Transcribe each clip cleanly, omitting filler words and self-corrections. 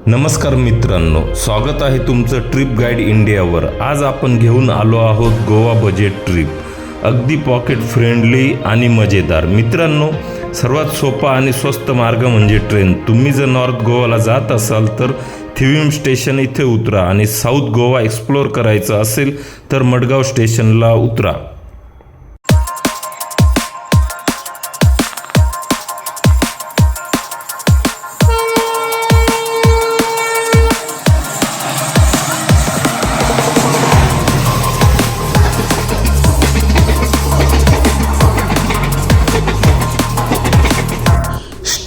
नमस्कार मित्रांनो, स्वागत आहे तुमचं ट्रिप गाईड इंडियावर। आज आपण घेऊन आलो आहोत गोवा बजेट ट्रिप, अगदी पॉकेट फ्रेंडली आणि मजेदार। मित्रांनो, सर्वात सोपा आणि स्वस्त मार्ग म्हणजे ट्रेन। तुम्ही जर नॉर्थ गोवाला जात असाल तर थिविम स्टेशन इथे उतरा आणि साऊथ गोवा एक्सप्लोर करायचं असेल तर मडगाव स्टेशनला उतरा।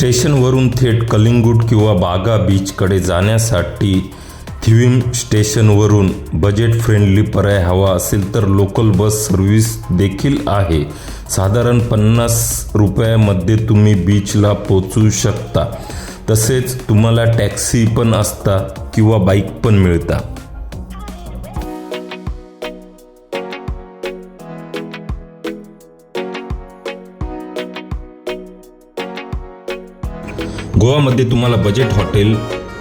स्टेशनवरून थेट कलिंगूट किंवा बागा बीचकडे जाण्यासाठी थिविम स्टेशनवरून बजेट फ्रेंडली पर्याय हवा असेल तर लोकल बस सर्व्हिस देखील आहे। साधारण 50 रुपयामध्ये तुम्ही बीचला पोहोचू शकता। तसेच तुम्हाला टॅक्सी पण असतात किंवा बाईक पण मिळतात। गोवामध्ये तुम्हाला बजेट हॉटेल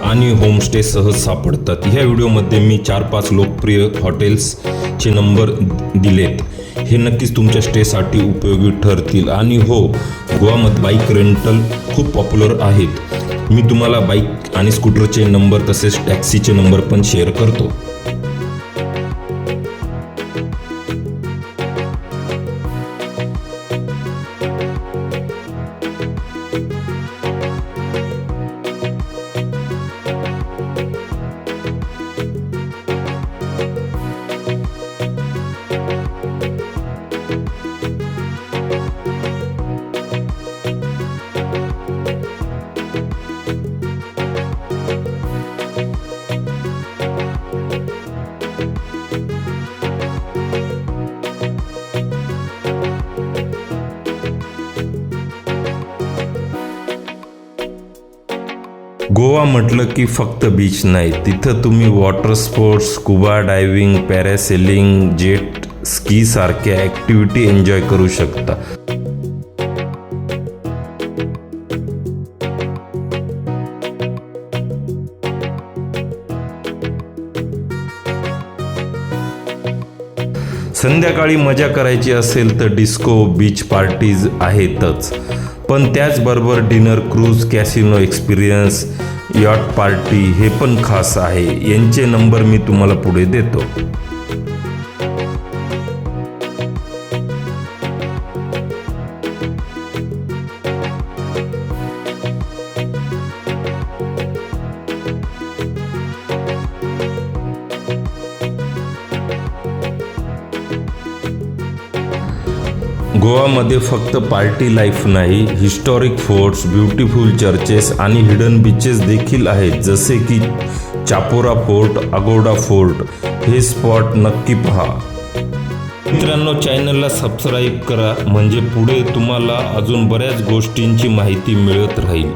आणि होमस्टे सहज सापडतात। ह्या व्हिडिओमध्ये मी 4-5 लोकप्रिय हॉटेल्सचे नंबर दिलेत। हे नक्कीच तुमच्या स्टेसाठी उपयोगी ठरतील। आणि हो, गोवामध्ये बाईक रेंटल खूप पॉप्युलर आहेत। मी तुम्हाला बाईक आणि स्कूटरचे नंबर तसेच टॅक्सीचे नंबर पण शेअर करतो। गोवा म्हटलं की फक्त बीच नाही, तिथं तुम्ही water sports, scuba diving, parasailing, jet ski सारख्या ॲक्टिव्हिटी एन्जॉय करू शकता। संध्याकाळी मजा करायची असेल तर डिस्को, बीच पार्टीज आहेतच, पण त्याचबरोबर dinner, cruise, casino experience, yacht party हे पण खास आहे। यांचे नंबर मी तुम्हाला पुढे देतो। गोवामध्ये फक्त पार्टी लाईफ नाही, हिस्टॉरिक फोर्ट्स, ब्युटिफुल चर्चेस आणि हिडन बीचेस देखील आहेत, जसे की चापोरा फोर्ट, अगोडा फोर्ट। हे स्पॉट नक्की पहा। मित्रांनो, चॅनलला सबस्क्राईब करा, म्हणजे पुढे तुम्हाला अजून बऱ्याच गोष्टींची माहिती मिळत राहील।